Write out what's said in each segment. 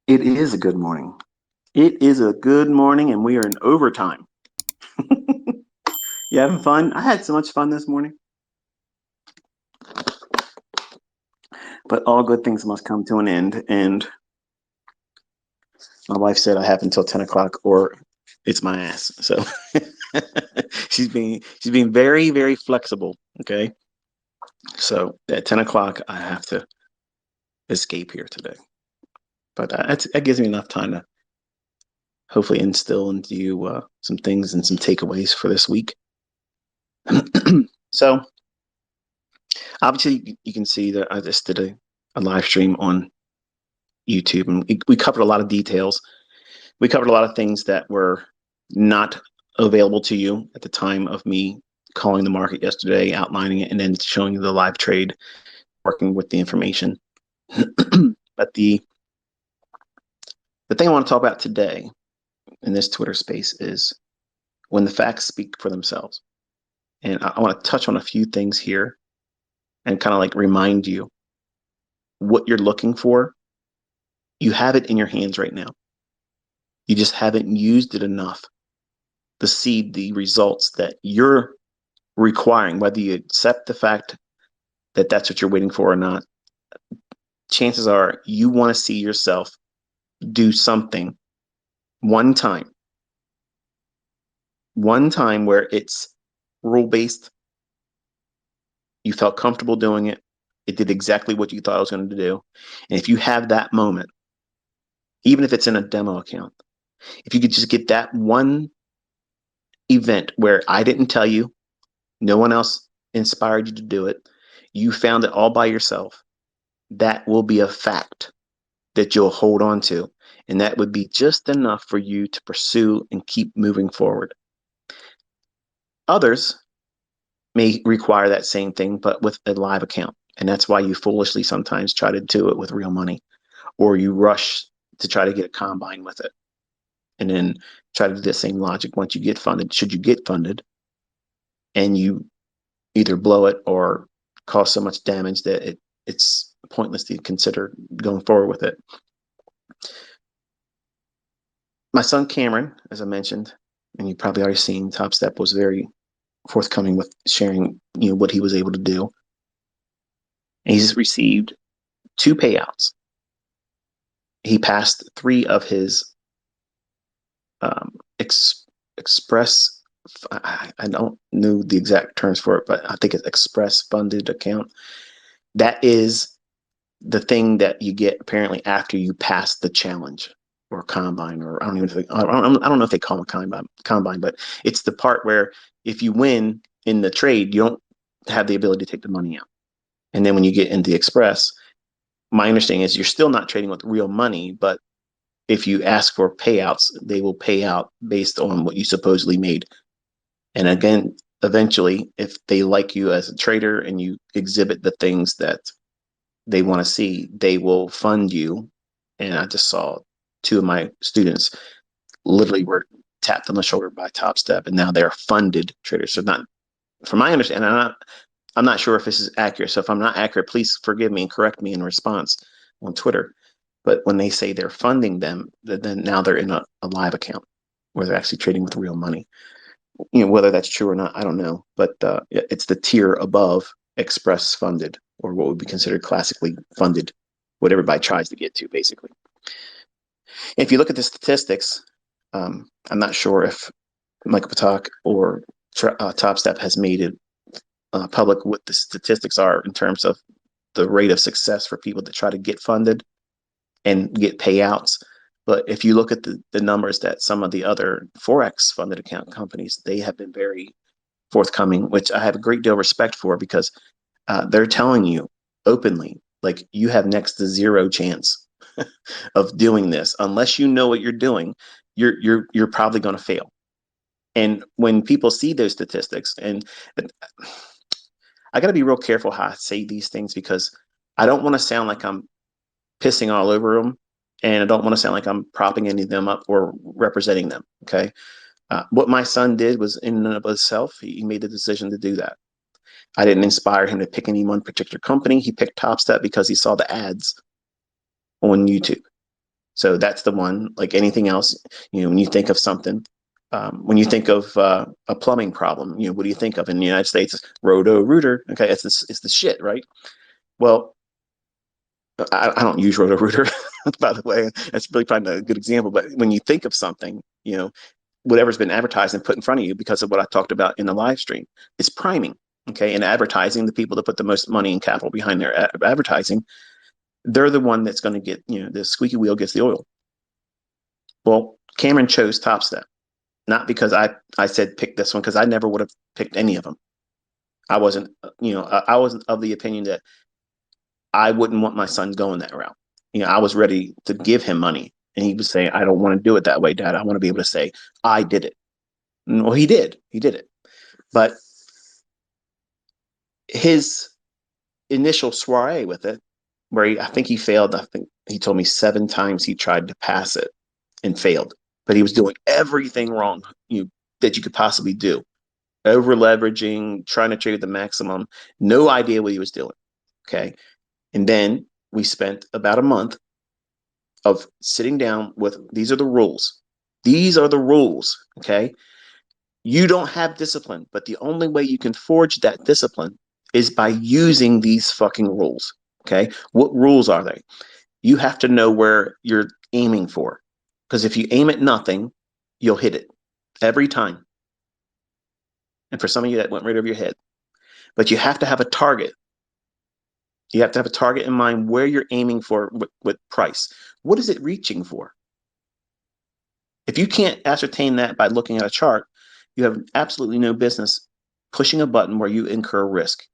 It is a good morning. It is a good morning, and we are in overtime. You having fun? I had so much fun this morning, but all good things must come to an end. And my wife said I have until 10 o'clock or it's my ass. So she's being very, very flexible. Okay. So at 10 o'clock, I have to escape here today. But that gives me enough time to hopefully instill into you some things and some takeaways for this week. So obviously, you can see that I just did a live stream on YouTube, and we covered a lot of details. We covered a lot of things that were not available to you at the time of me calling the market yesterday, outlining it, and then showing you the live trade, working with the information. But the thing I want to talk about today in this Twitter space is when the facts speak for themselves. And I want to touch on a few things here and kind of like remind you what you're looking for. You have it in your hands right now. You just haven't used it enough to see the results that you're requiring, whether you accept the fact that that's what you're waiting for or not. Chances are you want to see yourself do something one time, one time where it's rule based. You felt comfortable doing it. It did exactly what you thought it was going to do. And if you have that moment, even if it's in a demo account, if you could just get that one event where I didn't tell you, no one else inspired you to do it, you found it all by yourself, that will be a fact that you'll hold on to. And that would be just enough for you to pursue and keep moving forward. Others may require that same thing, but with a live account. And that's why you foolishly sometimes try to do it with real money, or you rush to try to get a combine with it. And then try to do the same logic once you get funded. Should you get funded and you either blow it or cause so much damage that it's pointless to consider going forward with it. My son Cameron, as I mentioned, and you've probably already seen, Topstep was very forthcoming with sharing, what he was able to do. And he's received two payouts. He passed three of his express. I don't know the exact terms for it, but I think it's express funded account. That is the thing that you get apparently after you pass the challenge or combine, or I don't know if they call it combine, but it's the part where if you win in the trade, you don't have the ability to take the money out. And then when you get in the express, my understanding is you're still not trading with real money, but if you ask for payouts, they will pay out based on what you supposedly made. And again, eventually, if they like you as a trader and you exhibit the things that they want to see, they will fund you. And I just saw two of my students literally were tapped on the shoulder by Topstep, and now they're funded traders. So not, from my understanding, I'm not sure if this is accurate. So if I'm not accurate, please forgive me and correct me in response on Twitter. But when they say they're funding them, then now they're in a live account where they're actually trading with real money. Whether that's true or not, I don't know. But it's the tier above express funded, or what would be considered classically funded, what everybody tries to get to, basically. If you look at the statistics, I'm not sure if Michael Patak or Topstep has made it public what the statistics are in terms of the rate of success for people that try to get funded and get payouts. But if you look at the numbers that some of the other Forex funded account companies, they have been very forthcoming, which I have a great deal of respect for, because they're telling you openly, like, you have next to zero chance of doing this unless you know what you're doing. You're probably going to fail. And when people see those statistics, and I got to be real careful how I say these things, because I don't want to sound like I'm pissing all over them, and I don't want to sound like I'm propping any of them up or representing them. Okay. What my son did was in and of itself, he made the decision to do that. I didn't inspire him to pick any one particular company. He picked Topstep because he saw the ads on YouTube. So that's the one. Like anything else, when you think of something, when you think of a plumbing problem, what do you think of in the United States? Roto Rooter. Okay, it's the shit, right? Well, I don't use Roto Rooter, by the way. That's really probably not a good example. But when you think of something, whatever's been advertised and put in front of you, because of what I talked about in the live stream, it's priming. Okay, and advertising, the people that put the most money and capital behind their advertising, they're the one that's going to get, the squeaky wheel gets the oil. Well, Cameron chose Topstep, not because I said pick this one, because I never would have picked any of them. I wasn't, I wasn't of the opinion that I wouldn't want my son going that route. I was ready to give him money, and he was saying, "I don't want to do it that way, Dad. I want to be able to say I did it." Well, he did. He did it, but his initial soiree with it, where I think he failed. I think he told me 7 times he tried to pass it and failed, but he was doing everything wrong that you could possibly do. Over leveraging, trying to trade the maximum, no idea what he was doing. Okay. And then we spent about a month of sitting down with, these are the rules. These are the rules. Okay. You don't have discipline, but the only way you can forge that discipline is by using these fucking rules. Okay. What rules are they? You have to know where you're aiming for. Because if you aim at nothing, you'll hit it every time. And for some of you, that went right over your head. But you have to have a target. You have to have a target in mind where you're aiming for with price. What is it reaching for? If you can't ascertain that by looking at a chart, you have absolutely no business pushing a button where you incur risk,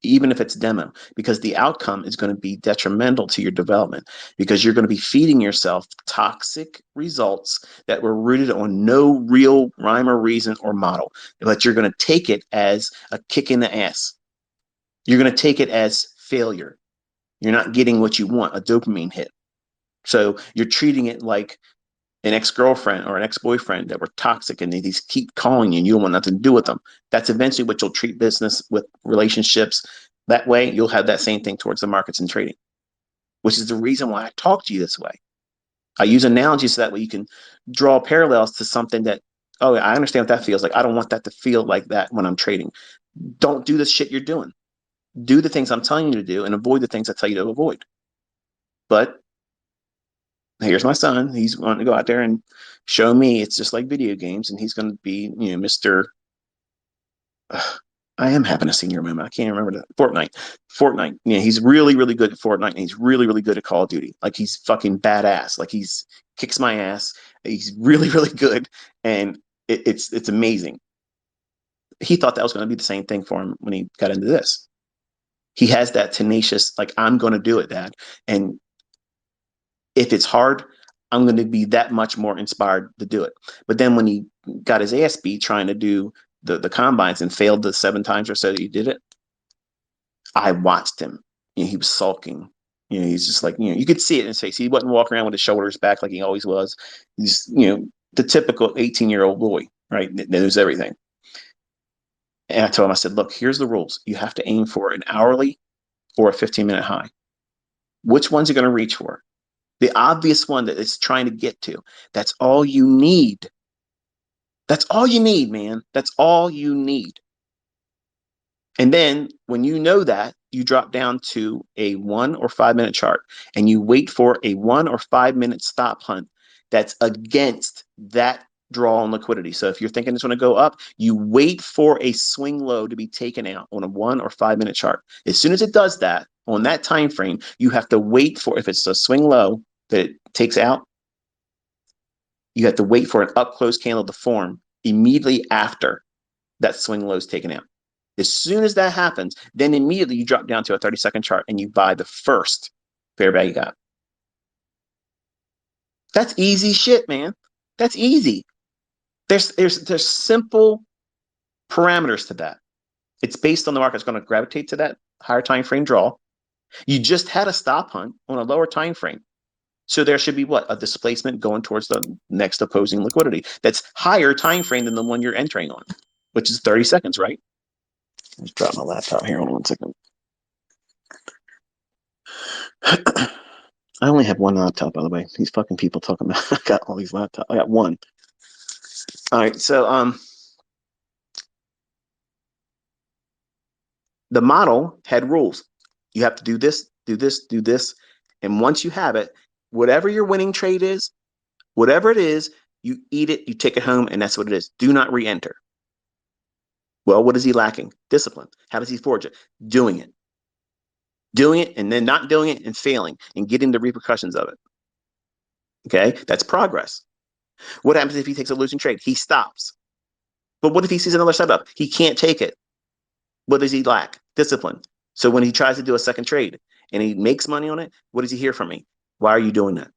even if it's demo, because the outcome is going to be detrimental to your development, because you're going to be feeding yourself toxic results that were rooted on no real rhyme or reason or model, but you're going to take it as a kick in the ass. You're going to take it as failure. You're not getting what you want, a dopamine hit. So you're treating it like an ex-girlfriend or an ex-boyfriend that were toxic, and they just keep calling you and you don't want nothing to do with them. That's eventually what you'll treat business with, relationships. That way you'll have that same thing towards the markets and trading, which is the reason why I talk to you this way. I use analogies so that way you can draw parallels to something that, oh, I understand what that feels like. I don't want that to feel like that when I'm trading. Don't do the shit you're doing. Do the things I'm telling you to do and avoid the things I tell you to avoid. But here's my son. He's wanting to go out there and show me it's just like video games, and he's going to be, Mr. I am having a senior moment. I can't remember that. Fortnite. He's really, really good at Fortnite, and he's really, really good at Call of Duty. Like, he's fucking badass. Like, he's kicks my ass. He's really, really good, and it's amazing. He thought that was going to be the same thing for him when he got into this. He has that tenacious, like, I'm going to do it, Dad. And if it's hard, I'm going to be that much more inspired to do it. But then when he got his ass beat trying to do the combines and failed the 7 times or so that he did it, I watched him. He was sulking. He's just like, you could see it in his face. He wasn't walking around with his shoulders back like he always was. He's, the typical 18-year-old boy, right? That knows everything. And I told him, I said, look, here's the rules. You have to aim for an hourly or a 15-minute high. Which one's you going to reach for? The obvious one that it's trying to get to. That's all you need. That's all you need, man. That's all you need. And then when you know that, you drop down to a 1 or 5 minute chart and you wait for a 1 or 5 minute stop hunt that's against that draw on liquidity. So if you're thinking it's going to go up, you wait for a swing low to be taken out on a 1 or 5 minute chart. As soon as it does that on that time frame, you have to wait for, if it's a swing low that it takes out, you have to wait for an up close candle to form immediately after that swing low is taken out. As soon as that happens, then immediately you drop down to a 30-second chart and you buy the first fair value gap. That's easy shit, man. That's easy. There's simple parameters to that. It's based on the market's going to gravitate to that higher time frame draw. You just had a stop hunt on a lower time frame. So there should be what? A displacement going towards the next opposing liquidity that's higher time frame than the one you're entering on, which is 30 seconds, right? Let's drop my laptop here. Hold on 1 second. I only have one laptop, by the way. These fucking people talking about I got all these laptops. I got one. All right, so the model had rules. You have to do this, do this, do this. And once you have it, whatever your winning trade is, whatever it is, you eat it, you take it home, and that's what it is. Do not re-enter. Well, what is he lacking? Discipline. How does he forge it? Doing it. Doing it and then not doing it and failing and getting the repercussions of it. Okay, that's progress. What happens if he takes a losing trade? He stops. But what if he sees another setup? He can't take it. What does he lack? Discipline. So when he tries to do a second trade and he makes money on it, what does he hear from me? Why are you doing that?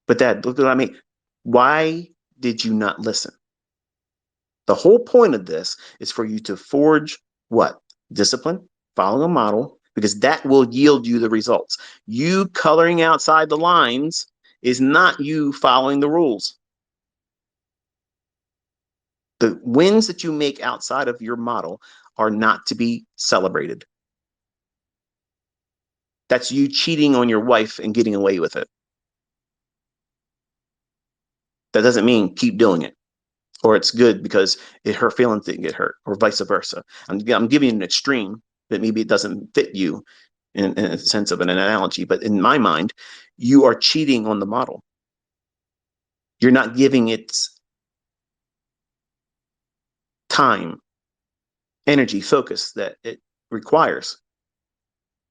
But Dad, look what I mean. Why did you not listen? The whole point of this is for you to forge what? Discipline, following a model, because that will yield you the results. You coloring outside the lines is not you following the rules. The wins that you make outside of your model are not to be celebrated. That's you cheating on your wife and getting away with it. That doesn't mean keep doing it, or it's good because her feelings didn't get hurt, or vice versa. I'm giving you an extreme that maybe it doesn't fit you in a sense of an analogy, but in my mind, you are cheating on the model. You're not giving it time, energy, focus that it requires,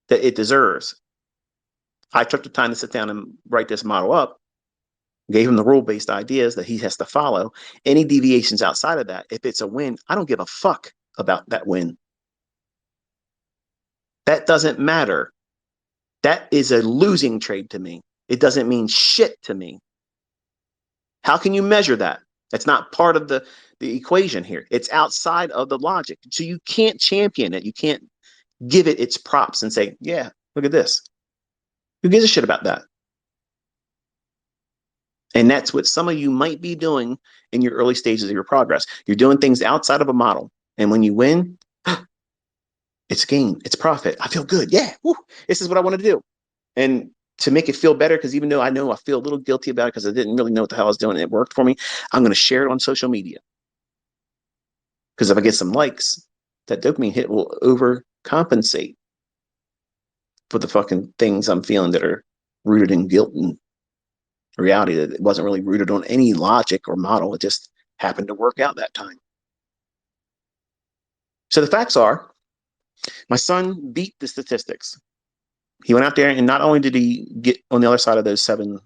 that it deserves. I took the time to sit down and write this model up, gave him the rule-based ideas that he has to follow. Any deviations outside of that, if it's a win, I don't give a fuck about that win. That doesn't matter. That is a losing trade to me. It doesn't mean shit to me. How can you measure that? That's not part of the equation here. It's outside of the logic. So you can't champion it. You can't give it its props and say, yeah, look at this. Who gives a shit about that? And that's what some of you might be doing in your early stages of your progress. You're doing things outside of a model. And when you win, it's gain, it's profit. I feel good. Yeah, woo, this is what I want to do. And to make it feel better, because even though I know I feel a little guilty about it because I didn't really know what the hell I was doing and it worked for me, I'm going to share it on social media. Because if I get some likes, that dopamine hit will overcompensate for the fucking things I'm feeling that are rooted in guilt and reality, that it wasn't really rooted on any logic or model. It just happened to work out that time. So the facts are, my son beat the statistics. He went out there and not only did he get on the other side of those 7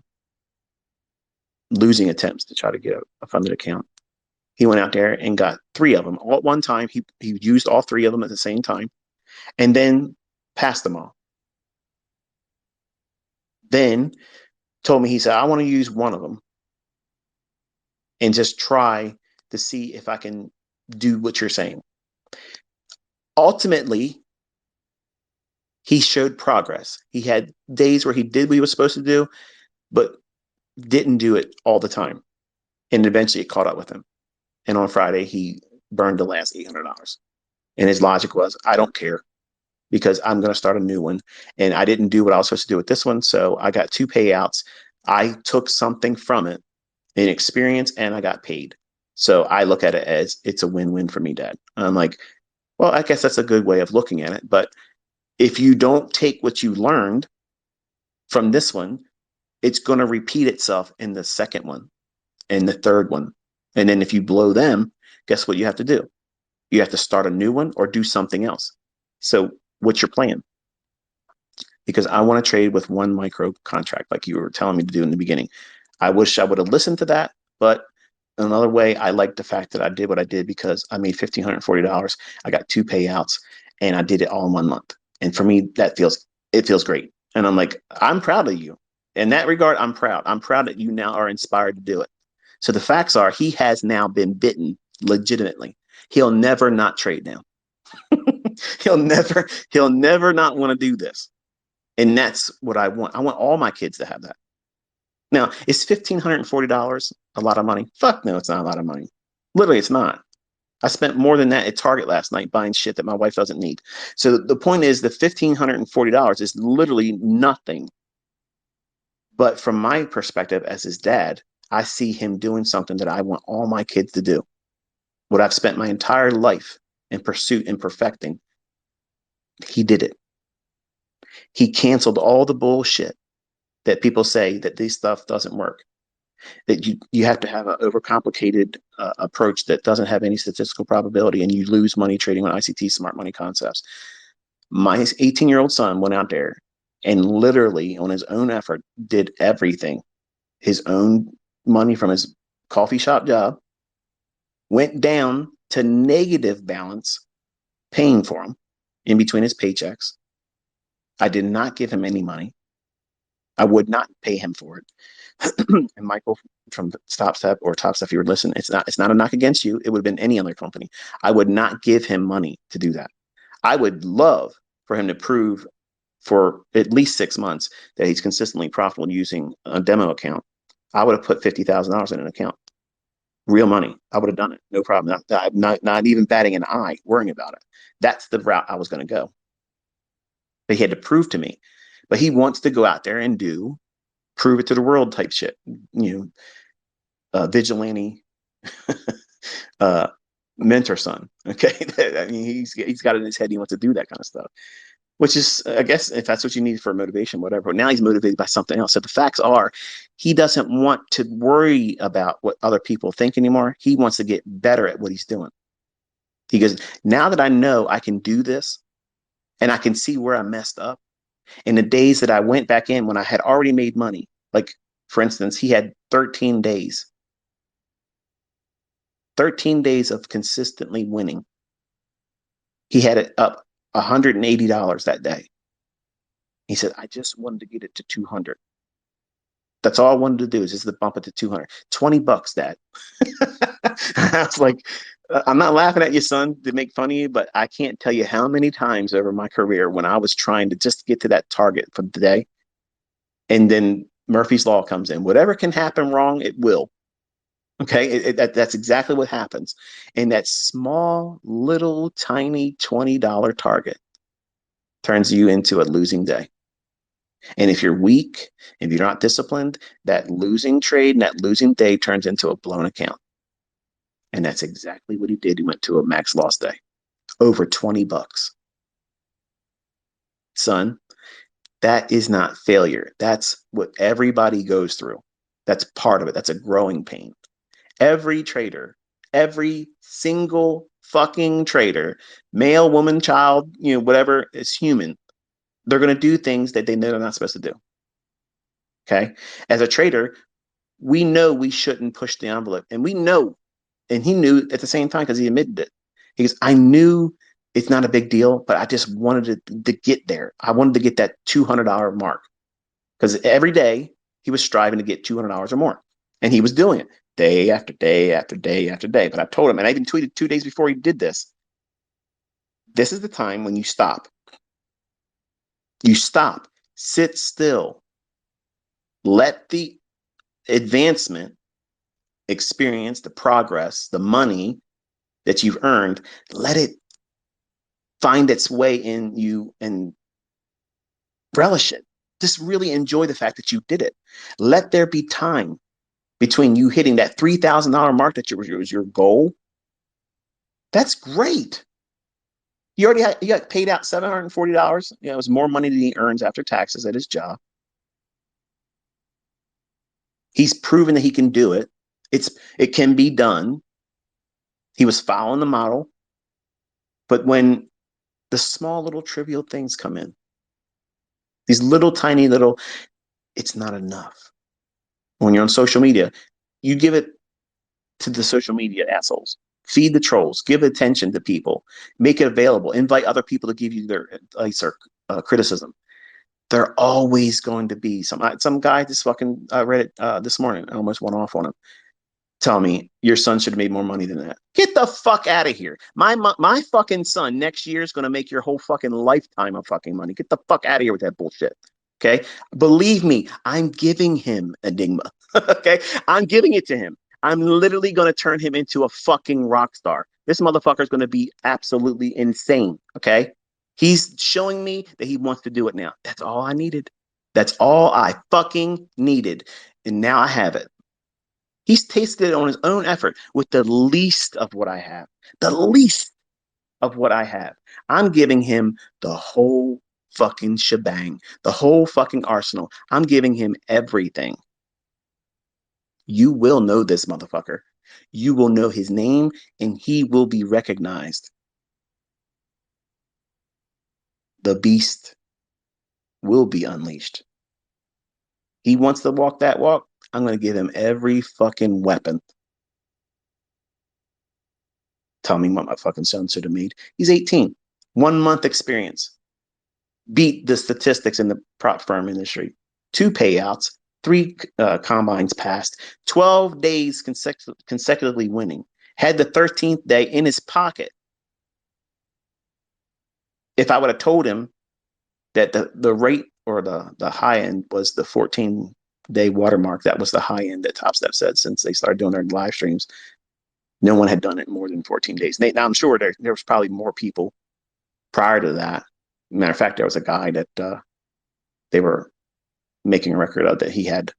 losing attempts to try to get a funded account, he went out there and got 3 of them all at one time. He used all 3 of them at the same time and then passed them all. Then told me, he said, I want to use one of them and just try to see if I can do what you're saying. Ultimately, he showed progress. He had days where he did what he was supposed to do, but didn't do it all the time. And eventually it caught up with him. And on Friday, he burned the last $800. And his logic was, I don't care because I'm going to start a new one. And I didn't do what I was supposed to do with this one. So I got 2 payouts. I took something from it, an experience, and I got paid. So I look at it as it's a win-win for me, Dad. I'm like, well, I guess that's a good way of looking at it. But if you don't take what you learned from this one, it's going to repeat itself in the second one and the third one. And then if you blow them, guess what you have to do? You have to start a new one or do something else. So what's your plan? Because I want to trade with 1 micro contract like you were telling me to do in the beginning. I wish I would have listened to that, but another way, I like the fact that I did what I did because I made $1,540. I got 2 payouts and I did it all in 1 month. And for me, it feels great. And I'm like, I'm proud of you. In that regard, I'm proud. I'm proud that you now are inspired to do it. So the facts are, he has now been bitten legitimately. He'll never not trade now. he'll never not want to do this. And that's what I want. I want all my kids to have that. Now, is $1,540 a lot of money? Fuck no, it's not a lot of money. Literally, it's not. I spent more than that at Target last night buying shit that my wife doesn't need. So the point is, the $1,540 is literally nothing But from my perspective as his dad, I see him doing something that I want all my kids to do. What I've spent my entire life in pursuit and perfecting, he did it. He canceled all the bullshit that people say that this stuff doesn't work. That you have to have an overcomplicated approach that doesn't have any statistical probability, and you lose money trading on ICT smart money concepts. My 18-year-old son went out there and literally on his own effort did everything. His own money from his coffee shop job went down to negative balance, paying for him in between his paychecks. I did not give him any money. I would not pay him for it. And Michael from Topstep or Topstep, if you were listening, it's not a knock against you. It would have been any other company. I would not give him money to do that. I would love for him to prove for at least 6 months that he's consistently profitable using a demo account. I would have put $50,000 in an account, real money. I would have done it, no problem. Not even batting an eye, worrying about it. That's the route I was going to go. But he had to prove to me. But he wants to go out there and do prove it to the world type shit. Vigilante mentor son. Okay, I mean he's got it in his head. He wants to do that kind of stuff, which is, I guess, if that's what you need for motivation, whatever. But now he's motivated by something else. So the facts are, he doesn't want to worry about what other people think anymore. He wants to get better at what he's doing. He goes, now that I know I can do this, and I can see where I messed up. In the days that I went back in when I had already made money, like for instance, he had 13 days of consistently winning. He had it up $180 that day. He said, I just wanted to get it to 200. That's all I wanted to do is just to bump it to 200. $20, Dad. I was like, I'm not laughing at you, son, to make fun of you, but I can't tell you how many times over my career when I was trying to just get to that target for the day, and then Murphy's Law comes in. Whatever can happen wrong, it will. Okay, that's exactly what happens. And that small, little, tiny $20 target turns you into a losing day. And if you're weak, if you're not disciplined, that losing trade and that losing day turns into a blown account. And that's exactly what he did. He went to a max loss day, over $20. Son, that is not failure. That's what everybody goes through. That's part of it. That's a growing pain. Every trader, every single fucking trader, male, woman, child, whatever, is human. They're going to do things that they know they're not supposed to do. Okay. As a trader, we know we shouldn't push the envelope, and we know, and he knew at the same time because he admitted it. He goes, I knew it's not a big deal, but I just wanted to get there. I wanted to get that $200 mark because every day he was striving to get $200 or more, and he was doing it day after day after day after day. But I told him, and I even tweeted 2 days before he did this, this is the time when you stop. You stop, sit still, let the advancement experience, the progress, the money that you've earned, let it find its way in you and relish it. Just really enjoy the fact that you did it. Let there be time between you hitting that $3,000 mark that was your goal. That's great. You got paid out $740. It was more money than he earns after taxes at his job. He's proven that he can do it. It can be done. He was following the model. But when the small little trivial things come in, these little tiny little, it's not enough. When you're on social media, you give it to the social media assholes. Feed the trolls. Give attention to people. Make it available. Invite other people to give you their advice or criticism. There always going to be some guy just fucking read it this morning. I almost went off on him. Tell me your son should have made more money than that. Get the fuck out of here. My fucking son next year is going to make your whole fucking lifetime of fucking money. Get the fuck out of here with that bullshit. Okay. Believe me, I'm giving him Enigma. Okay. I'm giving it to him. I'm literally going to turn him into a fucking rock star. This motherfucker is going to be absolutely insane. Okay. He's showing me that he wants to do it now. That's all I needed. That's all I fucking needed. And now I have it. He's tasted it on his own effort with the least of what I have. The least of what I have. I'm giving him the whole fucking shebang, the whole fucking arsenal. I'm giving him everything. You will know this motherfucker. You will know his name and he will be recognized. The beast will be unleashed. He wants to walk that walk. I'm going to give him every fucking weapon. Tell me what my fucking son should have made. He's 18. 1 month experience. Beat the statistics in the prop firm industry. 2 payouts, 3 combines passed, 12 days consecutively winning. Had the 13th day in his pocket. If I would have told him that the rate or the high end was the 14-day watermark, that was the high end that Topstep said since they started doing their live streams. No one had done it more than 14 days. Now, I'm sure there was probably more people prior to that. Matter of fact, there was a guy that they were making a record of that he had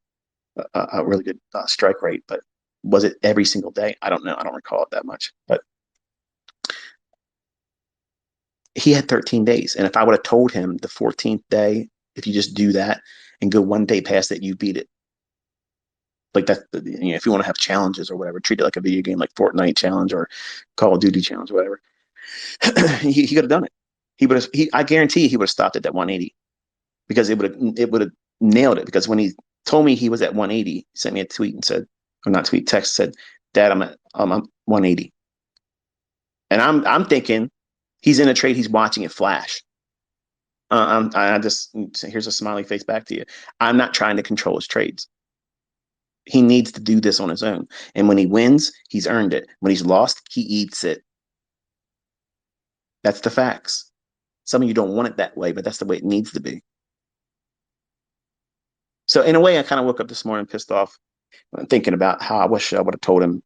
a really good strike rate, but was it every single day? I don't know. I don't recall it that much, but he had 13 days. And if I would have told him the 14th day, if you just do that and go 1 day past it, you beat it. Like that, you know, if you want to have challenges or whatever, treat it like a video game, like Fortnite challenge or Call of Duty challenge, or whatever. he could have done it. He would have. I guarantee he would have stopped at that 180 because it would have nailed it. Because when he told me he was at 180, he sent me a tweet and said, or not tweet, text said, "Dad, I'm 180," and I'm thinking he's in a trade, he's watching it flash. I just here's a smiley face back to you. I'm not trying to control his trades. He needs to do this on his own. And when he wins, he's earned it. When he's lost, he eats it. That's the facts. Some of you don't want it that way, but that's the way it needs to be. So in a way, I kind of woke up this morning pissed off, thinking about how I wish I would have told him,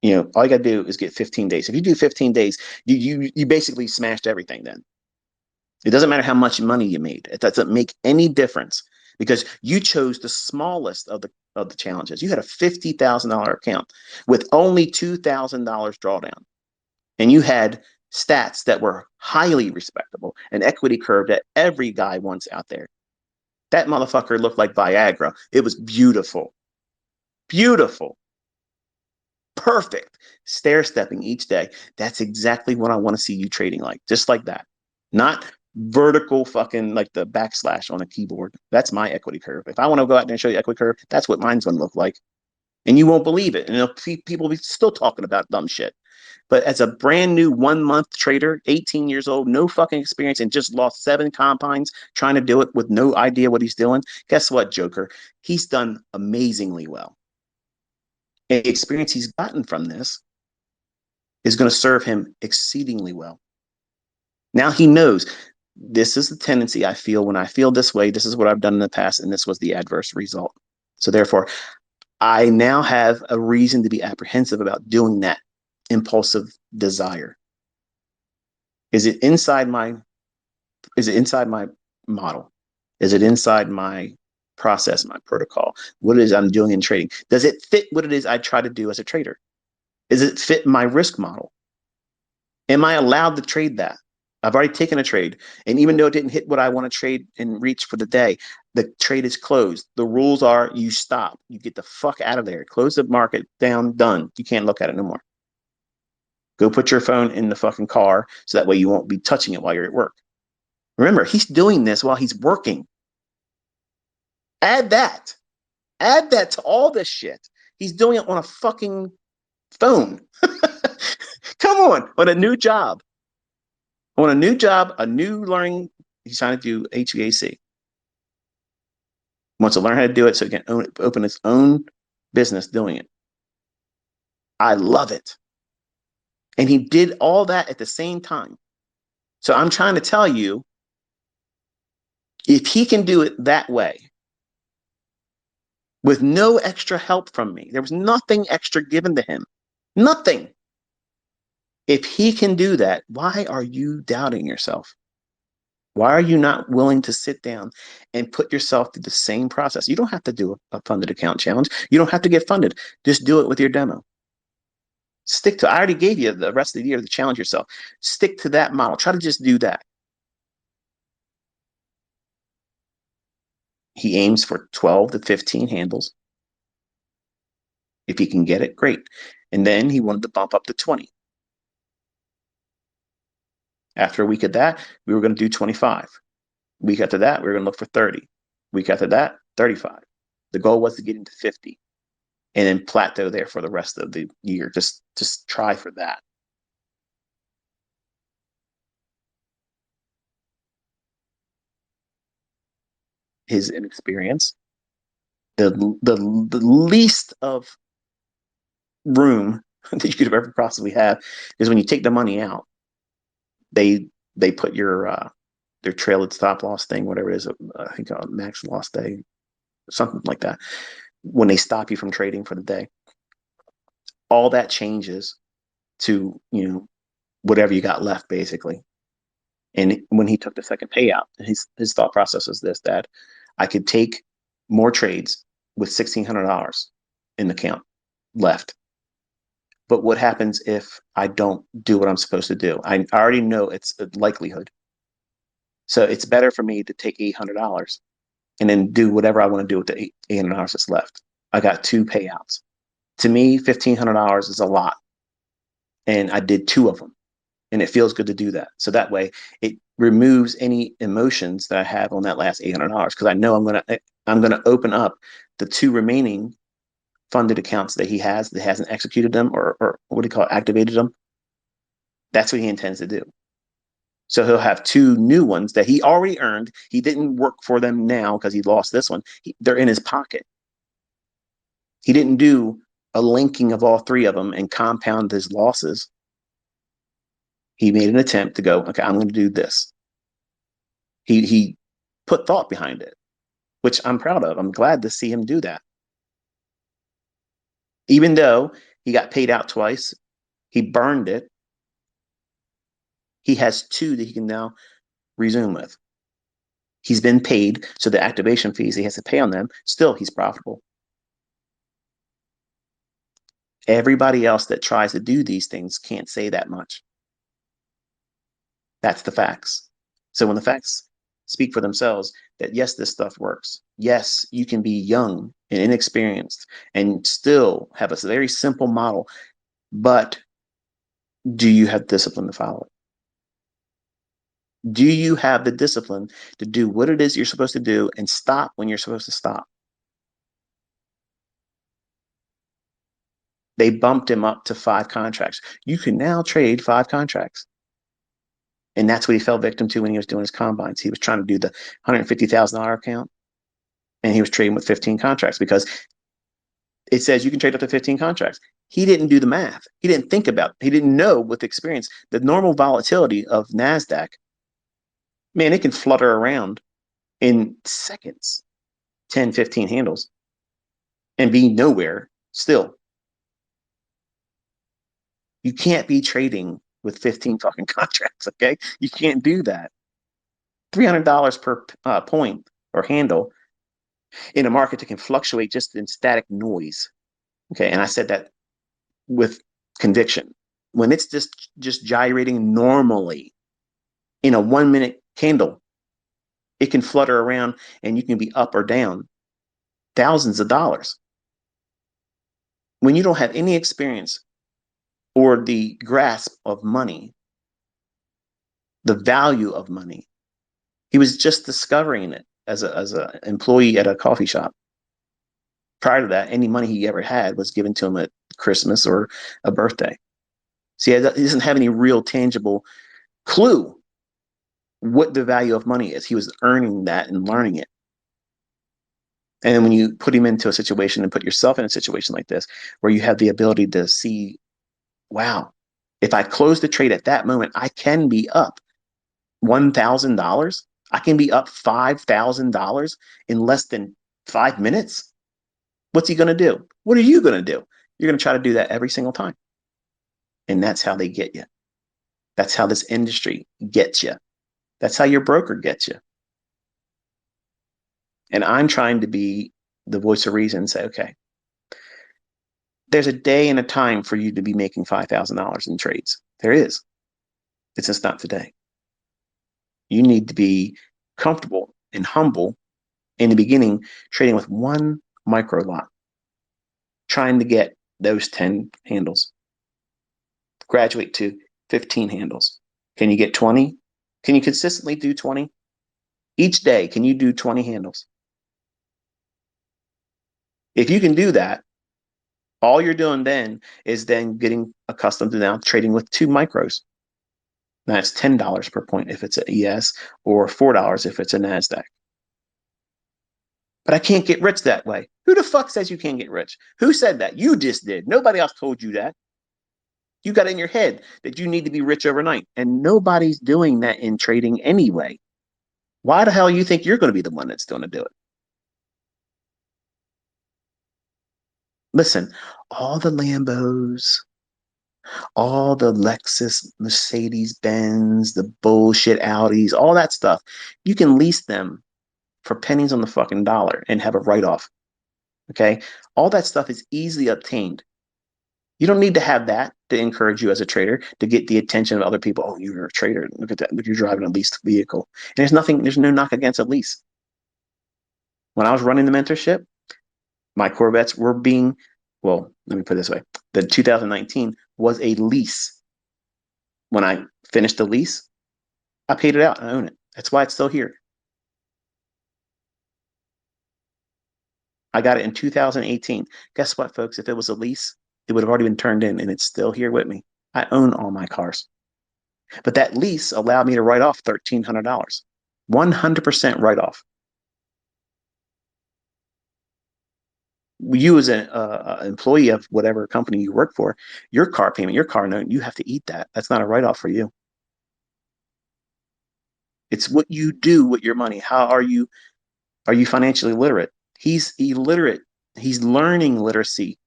you know, all you got to do is get 15 days. If you do 15 days, you basically smashed everything then. It doesn't matter how much money you made. It doesn't make any difference because you chose the smallest of the challenges. You had a $50,000 account with only $2,000 drawdown, and you had stats that were highly respectable, an equity curve that every guy wants out there. That motherfucker looked like Viagra. It was beautiful, beautiful, perfect. Stair stepping each day. That's exactly what I want to see you trading like, just like that. Not vertical fucking like the backslash on a keyboard. That's my equity curve. If I want to go out there and show you equity curve, that's what mine's going to look like. And you won't believe it. And people will be still talking about dumb shit. But as a brand new 1 month trader, 18 years old, no fucking experience, and just lost 7 combines trying to do it with no idea what he's doing, guess what, Joker? He's done amazingly well. And the experience he's gotten from this is going to serve him exceedingly well. Now he knows this is the tendency I feel when I feel this way. This is what I've done in the past, and this was the adverse result. So therefore, I now have a reason to be apprehensive about doing that impulsive desire. Is it inside my model? Is it inside my process, my protocol? What it is I'm doing in trading? Does it fit what it is I try to do as a trader? Is it fit my risk model? Am I allowed to trade that? I've already taken a trade. And even though it didn't hit what I want to trade and reach for the day, the trade is closed. The rules are you stop. You get the fuck out of there. Close the market down, done. You can't look at it no more. Go put your phone in the fucking car so that way you won't be touching it while you're at work. Remember, he's doing this while he's working. Add that. Add that to all this shit. He's doing it on a fucking phone. Come on a new job. On a new job, a new learning. He's trying to do HVAC. Wants to learn how to do it so he can open his own business doing it. I love it. And he did all that at the same time. So I'm trying to tell you, if he can do it that way, with no extra help from me, there was nothing extra given to him. Nothing. If he can do that, why are you doubting yourself? Why are you not willing to sit down and put yourself through the same process? You don't have to do a funded account challenge. You don't have to get funded. Just do it with your demo. Stick to, I already gave you the rest of the year to challenge yourself. Stick to that model. Try to just do that. He aims for 12 to 15 handles. If he can get it, great. And then he wanted to bump up to 20. After a week of that, we were going to do 25. Week after that, we were going to look for 30. Week after that, 35. The goal was to get into 50 and then plateau there for the rest of the year. Just try for that. His inexperience, the least of room that you could ever possibly have is when you take the money out, they they put their trailing stop loss thing, whatever it is, I think max loss day, something like that. When they stop you from trading for the day, all that changes to whatever you got left basically. And when he took the second payout, his thought process was this: that I could take more trades with $1,600 in the account left. But what happens if I don't do what I'm supposed to do? I already know it's a likelihood. So it's better for me to take $800 and then do whatever I want to do with the $800 that's left. I got two payouts. To me, $1,500 is a lot. And I did two of them. And it feels good to do that. So that way it removes any emotions that I have on that last $800 because I know I'm gonna open up the two remaining funded accounts that he has that hasn't executed them or what do you call it, activated them. That's what he intends to do. So he'll have two new ones that he already earned. He didn't work for them now because he lost this one. They're in his pocket. He didn't do a linking of all three of them and compound his losses. He made an attempt to go, okay, I'm going to do this. He put thought behind it, which I'm proud of. I'm glad to see him do that. Even though he got paid out twice, he burned it. He has two that he can now resume with. He's been paid, so the activation fees he has to pay on them, still he's profitable. Everybody else that tries to do these things can't say that much. That's the facts. So when the facts speak for themselves, that yes, this stuff works. Yes, you can be young and inexperienced and still have a very simple model, but do you have discipline to follow it? Do you have the discipline to do what it is you're supposed to do and stop when you're supposed to stop? They bumped him up to 5 contracts. You can now trade 5 contracts. And that's what he fell victim to when he was doing his combines. He was trying to do the $150,000 account and he was trading with 15 contracts because it says you can trade up to 15 contracts. He didn't do the math. He didn't think about it. He didn't know with experience the normal volatility of NASDAQ. Man, it can flutter around in seconds, 10, 15 handles and be nowhere still. You can't be trading with 15 fucking contracts, okay? You can't do that. $300 per point or handle in a market that can fluctuate just in static noise. Okay, and I said that with conviction. When it's just gyrating normally in a 1 minute candle, it can flutter around and you can be up or down thousands of dollars. When you don't have any experience or the grasp of money, the value of money, he was just discovering it as a employee at a coffee shop. Prior to that, any money he ever had was given to him at Christmas or a birthday. See, he doesn't have any real tangible clue what the value of money is. He was earning that and learning it. And when you put him into a situation and put yourself in a situation like this, where you have the ability to see, wow, if I close the trade at that moment, I can be up $1,000. I can be up $5,000 in less than 5 minutes. What's he going to do? What are you going to do? You're going to try to do that every single time. And that's how they get you. That's how this industry gets you. That's how your broker gets you. And I'm trying to be the voice of reason and say, okay, there's a day and a time for you to be making $5,000 in trades. There is. It's just not today. You need to be comfortable and humble in the beginning, trading with one micro lot, trying to get those 10 handles, graduate to 15 handles. Can you get 20? Can you consistently do 20? Each day, can you do 20 handles? If you can do that, all you're doing then is then getting accustomed to now trading with two micros. That's $10 per point if it's an ES or $4 if it's a NASDAQ. But I can't get rich that way. Who the fuck says you can't get rich? Who said that? You just did. Nobody else told you that. You got in your head that you need to be rich overnight. And nobody's doing that in trading anyway. Why the hell you think you're going to be the one that's going to do it? Listen, all the Lambos, all the Lexus, Mercedes Benz, the bullshit Audis, all that stuff, you can lease them for pennies on the fucking dollar and have a write-off. Okay? All that stuff is easily obtained. You don't need to have that to encourage you as a trader to get the attention of other people. Oh, you're a trader. Look at that. Look, you're driving a leased vehicle. And there's no knock against a lease. When I was running the mentorship, my Corvettes were being, well, let me put it this way. The 2019 was a lease. When I finished the lease, I paid it out. I own it. That's why it's still here. I got it in 2018. Guess what, folks? If it was a lease, it would have already been turned in and it's still here with me. I own all my cars. But that lease allowed me to write off $1,300, 100% write off. You, as an employee of whatever company you work for, your car payment, your car note, you have to eat that. That's not a write off for you. It's what you do with your money. How are you? Are you financially literate? He's illiterate. He's learning literacy.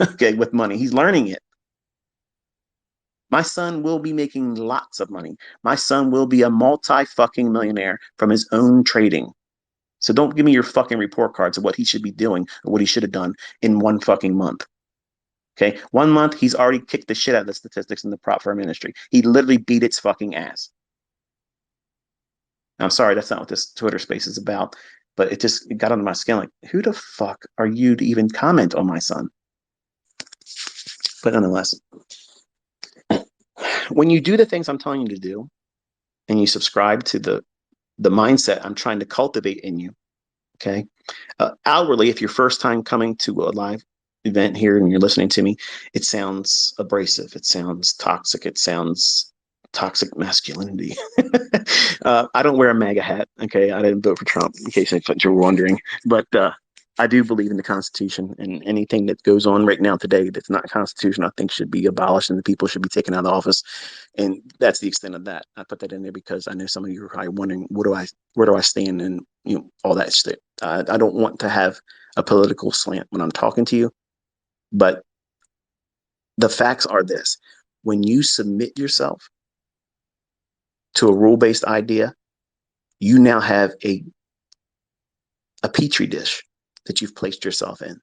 Okay, with money, he's learning it. My son will be making lots of money. My son will be a multi fucking millionaire from his own trading. So don't give me your fucking report cards of what he should be doing or what he should have done in one fucking month. Okay. 1 month, he's already kicked the shit out of the statistics in the prop firm industry. He literally beat its fucking ass. I'm sorry, that's not what this Twitter space is about, but it got under my skin. Like, who the fuck are you to even comment on my son? But nonetheless, when you do the things I'm telling you to do and you subscribe to the mindset I'm trying to cultivate in you, okay, outwardly, if you're first time coming to a live event here and you're listening to me, it sounds abrasive. It sounds toxic. It sounds toxic masculinity. I don't wear a MAGA hat. Okay. I didn't vote for Trump, in case you're wondering. But I do believe in the Constitution, and anything that goes on right now today that's not Constitution, I think should be abolished and the people should be taken out of office. And that's the extent of that. I put that in there because I know some of you are probably wondering, where do I stand, and all that shit. I don't want to have a political slant when I'm talking to you, but the facts are this: when you submit yourself to a rule-based idea, you now have a petri dish that you've placed yourself in,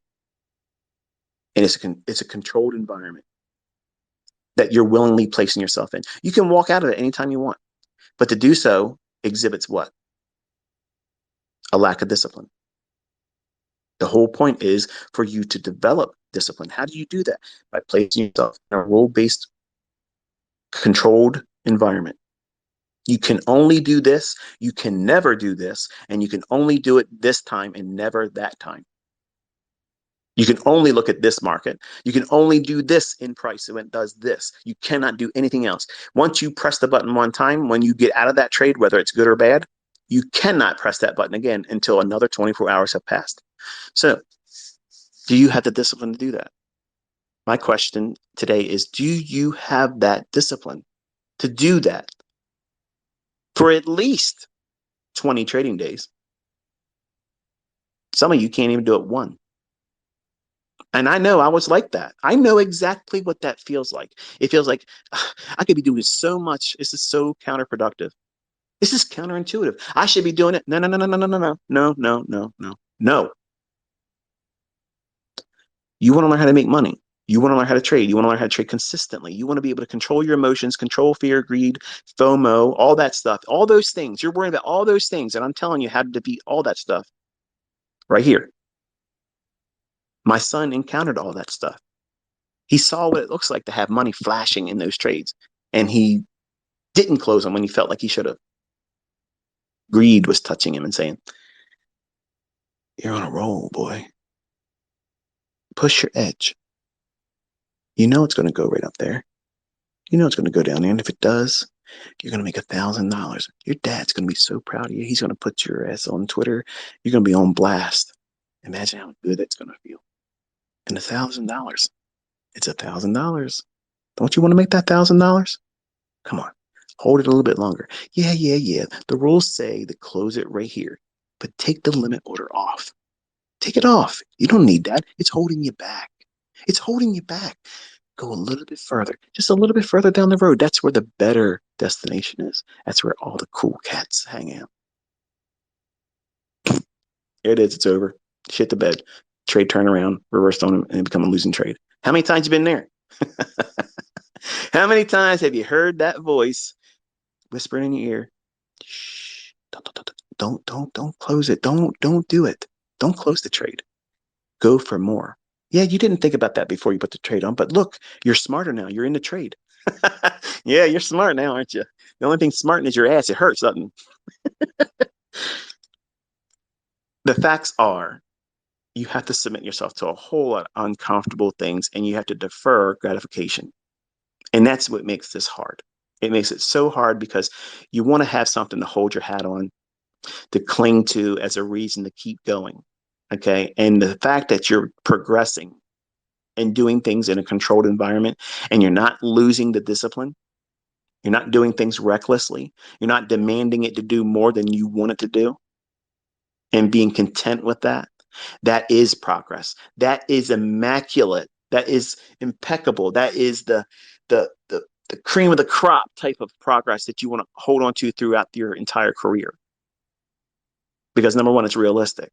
and it's a controlled environment that you're willingly placing yourself in. You can walk out of it anytime you want, but to do so exhibits what? A lack of discipline. The whole point is for you to develop discipline. How do you do that? By placing yourself in a rule-based, controlled environment. You can only do this, you can never do this, and you can only do it this time and never that time. You can only look at this market. You can only do this in price when it does this. You cannot do anything else. Once you press the button one time, when you get out of that trade, whether it's good or bad, you cannot press that button again until another 24 hours have passed. So, do you have the discipline to do that? My question today is, do you have that discipline to do that for at least 20 trading days? Some of you can't even do it one. And I know I was like that. I know exactly what that feels like. It feels like I could be doing so much. This is so counterproductive. This is counterintuitive. I should be doing it. No, no, no, no, no, no, no, no, no, no, no, no, no. You want to learn how to make money. You want to learn how to trade. You want to learn how to trade consistently. You want to be able to control your emotions, control fear, greed, FOMO, all that stuff, all those things. You're worrying about all those things. And I'm telling you how to defeat all that stuff right here. My son encountered all that stuff. He saw what it looks like to have money flashing in those trades. And he didn't close them when he felt like he should have. Greed was touching him and saying, you're on a roll, boy. Push your edge. You know it's going to go right up there. You know it's going to go down there. And if it does, you're going to make $1,000. Your dad's going to be so proud of you. He's going to put your ass on Twitter. You're going to be on blast. Imagine how good it's going to feel. And $1,000. It's $1,000. Don't you want to make that $1,000? Come on. Hold it a little bit longer. Yeah, yeah, yeah. The rules say to close it right here, but take the limit order off. Take it off. You don't need that. It's holding you back. It's holding you back. Go a little bit further, just a little bit further down the road. That's where the better destination is. That's where all the cool cats hang out. There it is. It's over. Shit the bed. Trade turnaround, reversed on him, and become a losing trade. How many times you been there? How many times have you heard that voice whispering in your ear? Shh, don't close it. Don't do it. Don't close the trade. Go for more. Yeah, you didn't think about that before you put the trade on, but look, you're smarter now. You're in the trade. Yeah, you're smart now, aren't you? The only thing smarting is your ass. It hurts something. The facts are you have to submit yourself to a whole lot of uncomfortable things and you have to defer gratification. And that's what makes this hard. It makes it so hard because you want to have something to hold your hat on, to cling to as a reason to keep going. Okay. And the fact that you're progressing and doing things in a controlled environment and you're not losing the discipline, you're not doing things recklessly, you're not demanding it to do more than you want it to do, and being content with that, that is progress. That is immaculate. That is impeccable. That is the cream of the crop type of progress that you want to hold on to throughout your entire career. Because number one, it's realistic.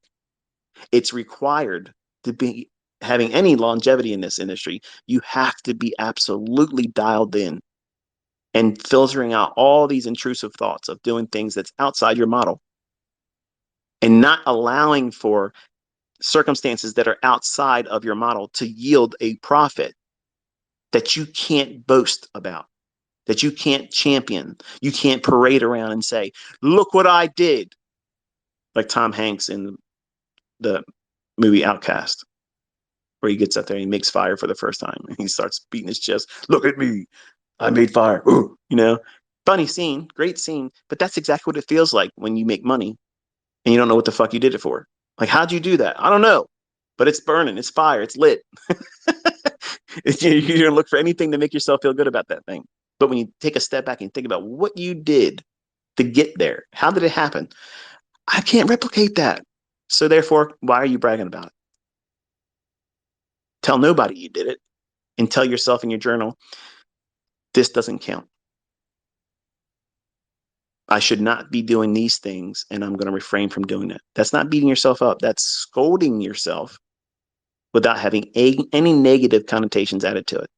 It's required to be having any longevity in this industry. You have to be absolutely dialed in and filtering out all these intrusive thoughts of doing things that's outside your model and not allowing for circumstances that are outside of your model to yield a profit that you can't boast about, that you can't champion. You can't parade around and say, look what I did. Like Tom Hanks in the movie Outcast, where he gets up there and he makes fire for the first time and he starts beating his chest. Look at me. I made fire. Ooh, you know, funny scene, great scene. But that's exactly what it feels like when you make money and you don't know what the fuck you did it for. Like, how'd you do that? I don't know. But it's burning, it's fire, it's lit. You're going to look for anything to make yourself feel good about that thing. But when you take a step back and think about what you did to get there, how did it happen? I can't replicate that. So therefore, why are you bragging about it? Tell nobody you did it and tell yourself in your journal, this doesn't count. I should not be doing these things and I'm going to refrain from doing it. That's not beating yourself up. That's scolding yourself without having any negative connotations added to it.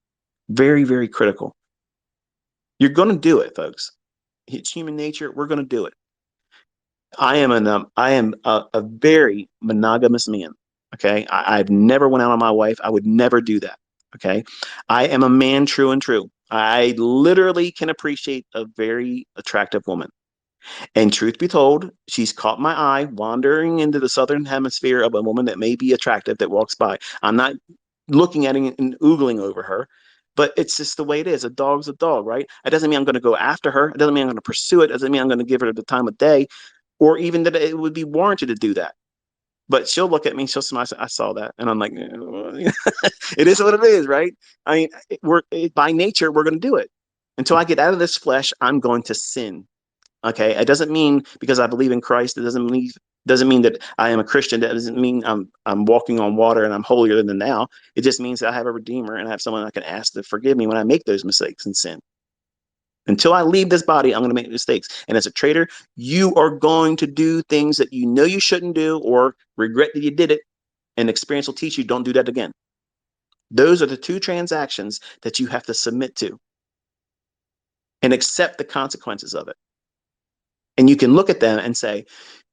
Very, very critical. You're going to do it, folks. It's human nature. We're going to do it. I am a very monogamous man. Okay. I've never went out on my wife. I would never do that. Okay. I am a man true and true. I literally can appreciate a very attractive woman. And truth be told, she's caught my eye wandering into the southern hemisphere of a woman that may be attractive that walks by. I'm not looking at it and oogling over her, but it's just the way it is. A dog's a dog, right? It doesn't mean I'm going to go after her. It doesn't mean I'm going to pursue it. It doesn't mean I'm going to give her the time of day or even that it would be warranted to do that. But she'll look at me, she'll smile, I saw that. And I'm like, it is what it is, right? I mean, by nature, we're going to do it. Until I get out of this flesh, I'm going to sin. Okay, it doesn't mean because I believe in Christ. It doesn't mean that I am a Christian. That doesn't mean I'm walking on water and I'm holier than thou. It just means that I have a redeemer and I have someone I can ask to forgive me when I make those mistakes and sin. Until I leave this body, I'm going to make mistakes. And as a trader, you are going to do things that you know you shouldn't do or regret that you did it. And experience will teach you don't do that again. Those are the two transactions that you have to submit to and accept the consequences of it. And you can look at them and say,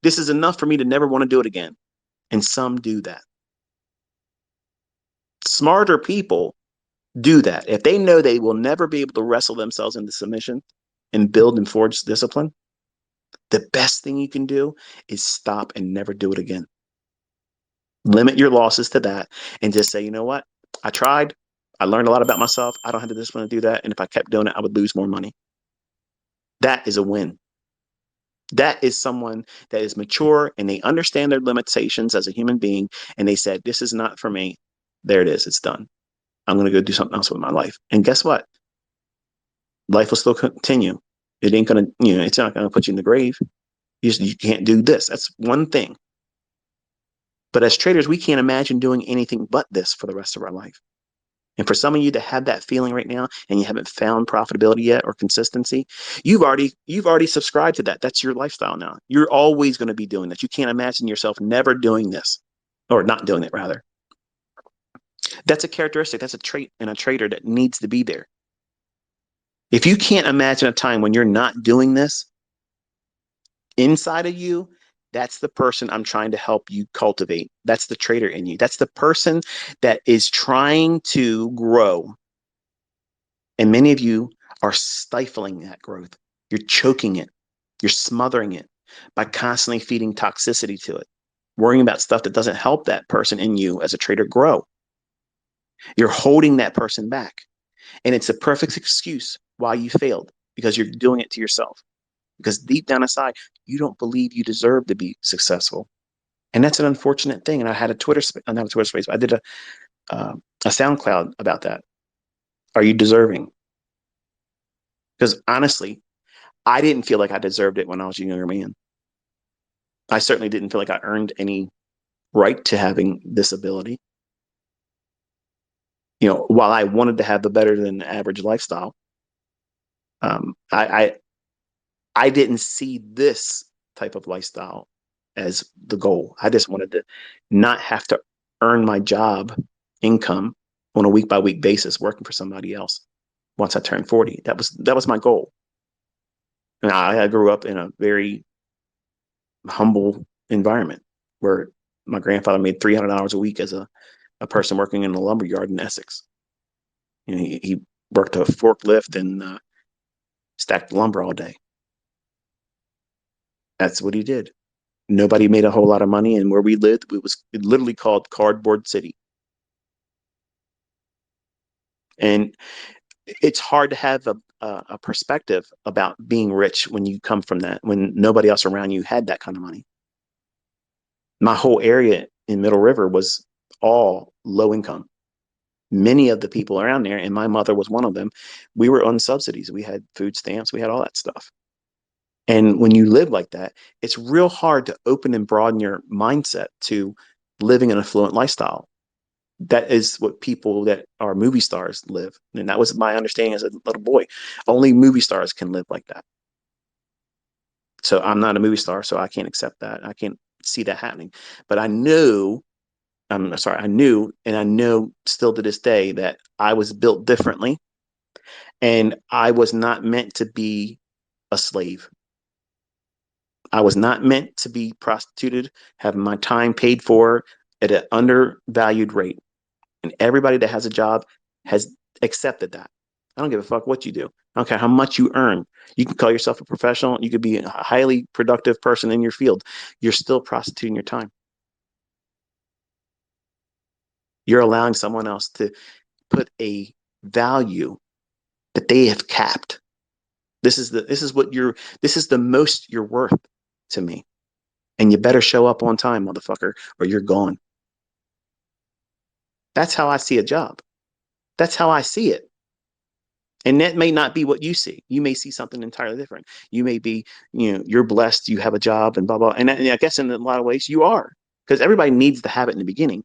this is enough for me to never want to do it again. And some do that. Smarter people do that. If they know they will never be able to wrestle themselves into submission and build and forge discipline, the best thing you can do is stop and never do it again. Limit your losses to that and just say, you know what? I tried. I learned a lot about myself. I don't have the discipline to do that. And if I kept doing it, I would lose more money. That is a win. That is someone that is mature and they understand their limitations as a human being. And they said, this is not for me. There it is. It's done. I'm going to go do something else with my life. And guess what? Life will still continue. It ain't going to, it's not going to put you in the grave. You can't do this. That's one thing. But as traders, we can't imagine doing anything but this for the rest of our life. And for some of you to have that feeling right now and you haven't found profitability yet or consistency, you've already subscribed to that. That's your lifestyle now. You're always going to be doing this. You can't imagine yourself never doing this or not doing it, rather. That's a characteristic. That's a trait in a trader that needs to be there. If you can't imagine a time when you're not doing this inside of you, that's the person I'm trying to help you cultivate. That's the trader in you. That's the person that is trying to grow. And many of you are stifling that growth. You're choking it. You're smothering it by constantly feeding toxicity to it, worrying about stuff that doesn't help that person in you as a trader grow. You're holding that person back. And it's a perfect excuse why you failed, because you're doing it to yourself. Because deep down inside, you don't believe you deserve to be successful. And that's an unfortunate thing. And I had a not a Twitter space, but I did a SoundCloud about that. Are you deserving? Because honestly, I didn't feel like I deserved it when I was a younger man. I certainly didn't feel like I earned any right to having this ability. While I wanted to have the better than average lifestyle, I didn't see this type of lifestyle as the goal. I just wanted to not have to earn my job income on a week by week basis working for somebody else once I turned 40. That was my goal. And I grew up in a very humble environment where my grandfather made $300 a week as a person working in a lumber yard in Essex. He worked a forklift and stacked lumber all day. That's what he did. Nobody made a whole lot of money, and where we lived, it was literally called Cardboard City. And it's hard to have a perspective about being rich when you come from that, when nobody else around you had that kind of money. My whole area in Middle River was all low income. Many of the people around there, and my mother was one of them, we were on subsidies. We had food stamps. We had all that stuff. And when you live like that, it's real hard to open and broaden your mindset to living an affluent lifestyle. That is what people that are movie stars live. And that was my understanding as a little boy. Only movie stars can live like that. So I'm not a movie star, so I can't accept that. I can't see that happening. But I knew, and I know still to this day that I was built differently and I was not meant to be a slave. I was not meant to be prostituted, have my time paid for at an undervalued rate. And everybody that has a job has accepted that. I don't give a fuck what you do. I don't care how much you earn. You can call yourself a professional. You could be a highly productive person in your field. You're still prostituting your time. You're allowing someone else to put a value that they have capped. This is the most you're worth to me. And you better show up on time, motherfucker, or you're gone. That's how I see a job. That's how I see it. And that may not be what you see. You may see something entirely different. You may be, you're blessed, you have a job and blah, blah. And I guess in a lot of ways you are, because everybody needs to have it in the beginning.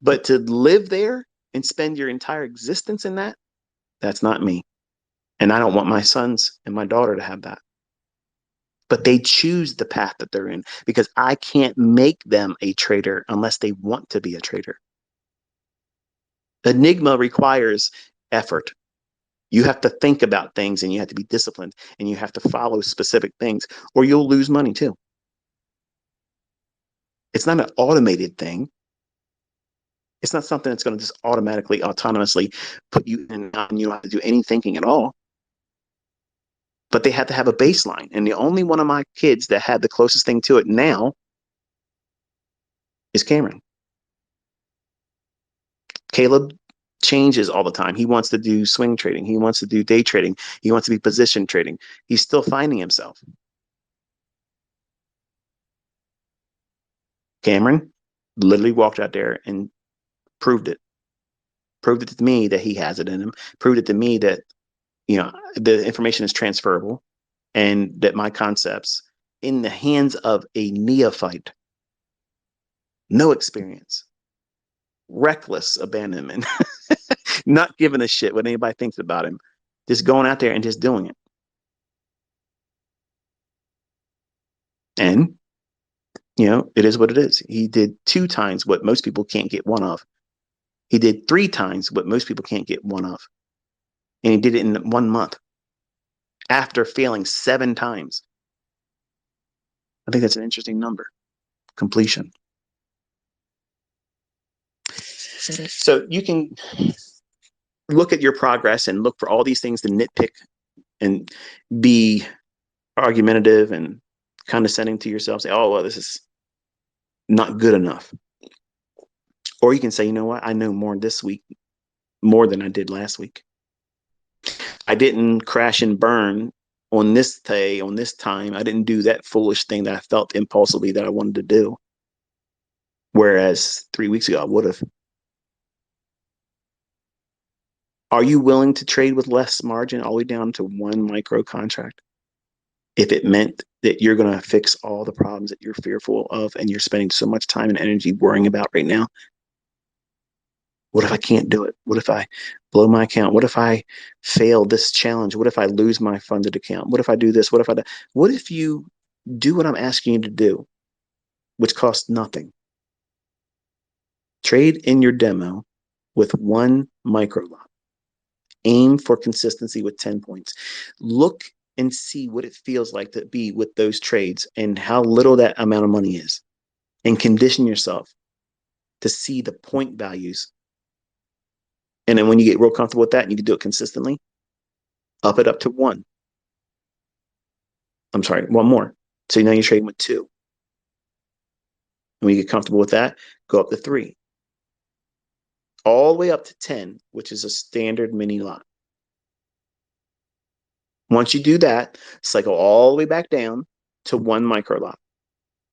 But to live there and spend your entire existence in that, that's not me. And I don't want my sons and my daughter to have that. But they choose the path that they're in because I can't make them a trader unless they want to be a trader. Enigma requires effort. You have to think about things and you have to be disciplined and you have to follow specific things or you'll lose money too. It's not an automated thing. It's not something that's going to just automatically, autonomously put you in and you don't have to do any thinking at all. But they have to have a baseline. And the only one of my kids that had the closest thing to it now is Cameron. Caleb changes all the time. He wants to do swing trading. He wants to do day trading. He wants to be position trading. He's still finding himself. Cameron literally walked out there and proved it. Proved it to me that he has it in him. Proved it to me that, the information is transferable and that my concepts in the hands of a neophyte, no experience, reckless abandonment, not giving a shit what anybody thinks about him, just going out there and just doing it. And, it is what it is. He did 2 times what most people can't get one of. He did 3 times what most people can't get one of. And he did it in 1 month after failing 7 times. I think that's an interesting number. Completion. So you can look at your progress and look for all these things to nitpick and be argumentative and condescending to yourself. Say, oh, well, this is not good enough. Or you can say, you know what? I know more this week, more than I did last week. I didn't crash and burn on this day, on this time. I didn't do that foolish thing that I felt impulsively that I wanted to do. Whereas 3 weeks ago, I would have. Are you willing to trade with less margin all the way down to 1 micro contract? If it meant that you're going to fix all the problems that you're fearful of and you're spending so much time and energy worrying about right now. What if I can't do it? What if I blow my account? What if I fail this challenge? What if I lose my funded account? What if I do this? What if I do? What if you do what I'm asking you to do, which costs nothing? Trade in your demo with 1 micro lot. Aim for consistency with 10 points. Look and see what it feels like to be with those trades and how little that amount of money is. And condition yourself to see the point values. And then when you get real comfortable with that and you can do it consistently, up it up to 1. I'm sorry, 1 more. So now you're trading with 2. And when you get comfortable with that, go up to 3. All the way up to 10, which is a standard mini lot. Once you do that, cycle all the way back down to 1 micro lot.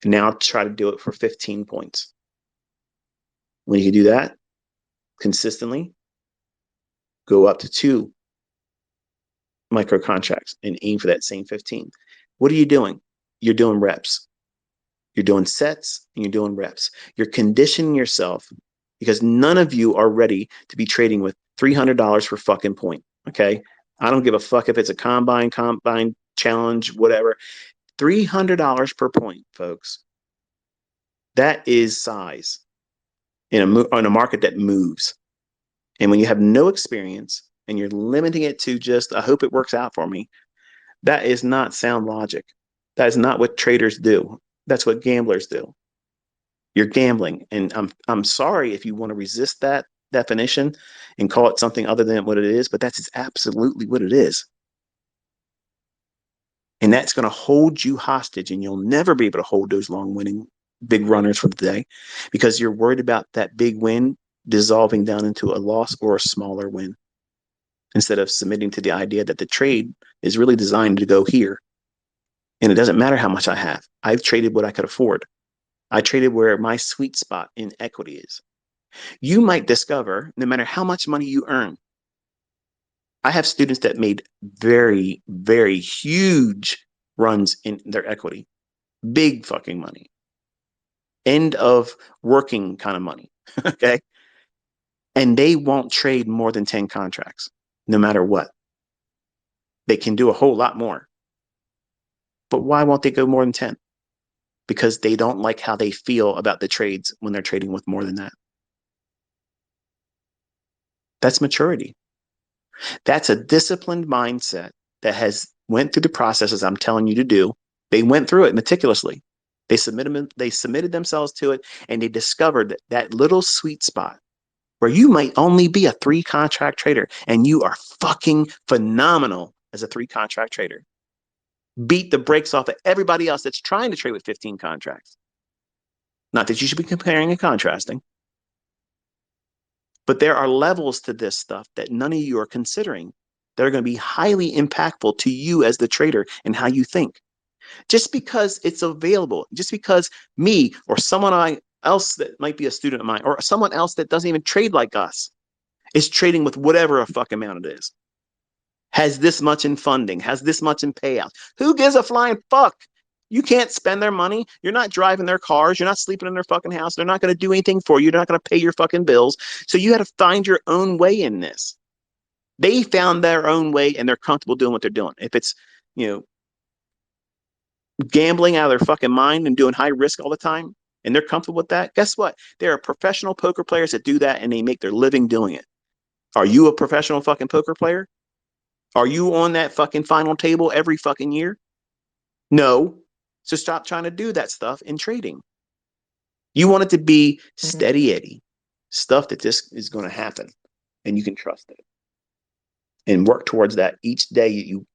Now try to do it for 15 points. When you can do that consistently, go up to 2 micro contracts and aim for that same 15. What are you doing? You're doing reps. You're doing sets and you're doing reps. You're conditioning yourself because none of you are ready to be trading with $300 for fucking point. Okay. I don't give a fuck if it's a combine challenge, whatever. $300 per point, folks. That is size in a market that moves. And when you have no experience and you're limiting it to just, I hope it works out for me, that is not sound logic. That is not what traders do. That's what gamblers do. You're gambling. And I'm sorry if you want to resist that definition and call it something other than what it is, but that's absolutely what it is. And that's going to hold you hostage, and you'll never be able to hold those long winning big runners for the day because you're worried about that big win dissolving down into a loss or a smaller win instead of submitting to the idea that the trade is really designed to go here. And it doesn't matter how much I have. I've traded what I could afford. I traded where my sweet spot in equity is. You might discover, no matter how much money you earn, I have students that made very, very huge runs in their equity, big fucking money, end of working kind of money. Okay. And they won't trade more than 10 contracts, no matter what. They can do a whole lot more. But why won't they go more than 10? Because they don't like how they feel about the trades when they're trading with more than that. That's maturity. That's a disciplined mindset that has went through the processes I'm telling you to do. They went through it meticulously. They submitted themselves to it, and they discovered that little sweet spot where you might only be a 3-contract trader and you are fucking phenomenal as a 3-contract trader. Beat the brakes off of everybody else that's trying to trade with 15 contracts. Not that you should be comparing and contrasting, but there are levels to this stuff that none of you are considering that are going to be highly impactful to you as the trader and how you think. Just because it's available, just because me or someone else that might be a student of mine or someone else that doesn't even trade like us is trading with whatever a fuck amount it is, has this much in funding, has this much in payouts. Who gives a flying fuck? You can't spend their money. You're not driving their cars. You're not sleeping in their fucking house. They're not going to do anything for you. They're not going to pay your fucking bills. So you got to find your own way in this. They found their own way and they're comfortable doing what they're doing. If it's, gambling out of their fucking mind and doing high risk all the time, and they're comfortable with that, guess what? There are professional poker players that do that and they make their living doing it. Are you a professional fucking poker player? Are you on that fucking final table every fucking year? No. So stop trying to do that stuff in trading. You want it to be steady Eddie, stuff that just is going to happen and you can trust it and work towards that each day. You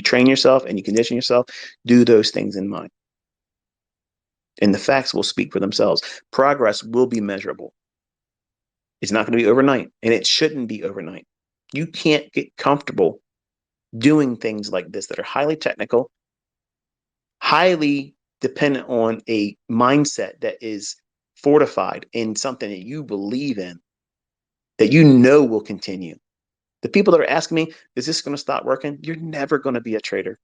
train yourself and you condition yourself, do those things in mind. And the facts will speak for themselves. Progress will be measurable. It's not going to be overnight, and it shouldn't be overnight. You can't get comfortable doing things like this that are highly technical, highly dependent on a mindset that is fortified in something that you believe in, that you know will continue. The people that are asking me, is this going to stop working? You're never going to be a trader.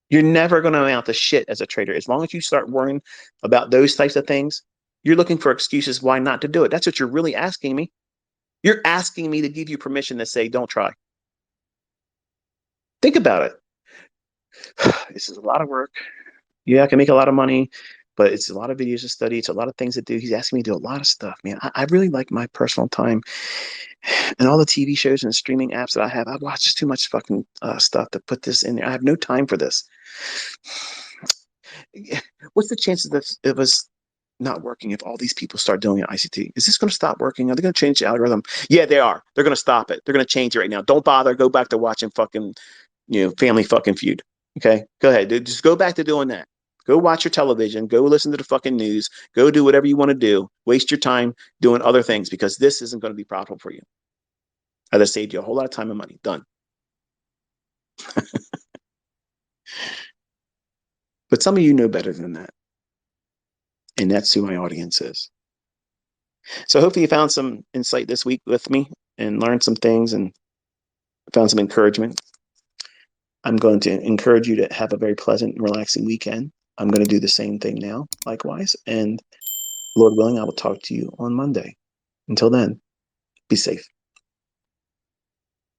You're never going to amount to shit as a trader. As long as you start worrying about those types of things, you're looking for excuses why not to do it. That's what you're really asking me. You're asking me to give you permission to say, don't try. Think about it. This is a lot of work. Yeah, I can make a lot of money, but it's a lot of videos to study. It's a lot of things to do. He's asking me to do a lot of stuff, man. I really like my personal time and all the TV shows and streaming apps that I have. I watch too much fucking stuff to put this in there. I have no time for this. What's the chances of us not working if all these people start doing ICT? Is this going to stop working? Are they going to change the algorithm? Yeah, they are. They're going to stop it. They're going to change it right now. Don't bother. Go back to watching fucking, Family fucking Feud. Okay, go ahead. Dude. Just go back to doing that. Go watch your television. Go listen to the fucking news. Go do whatever you want to do. Waste your time doing other things because this isn't going to be profitable for you. As I saved you a whole lot of time and money. Done. But some of you know better than that. And that's who my audience is. So hopefully you found some insight this week with me and learned some things and found some encouragement. I'm going to encourage you to have a very pleasant and relaxing weekend. I'm going to do the same thing now, likewise. And Lord willing, I will talk to you on Monday. Until then, be safe.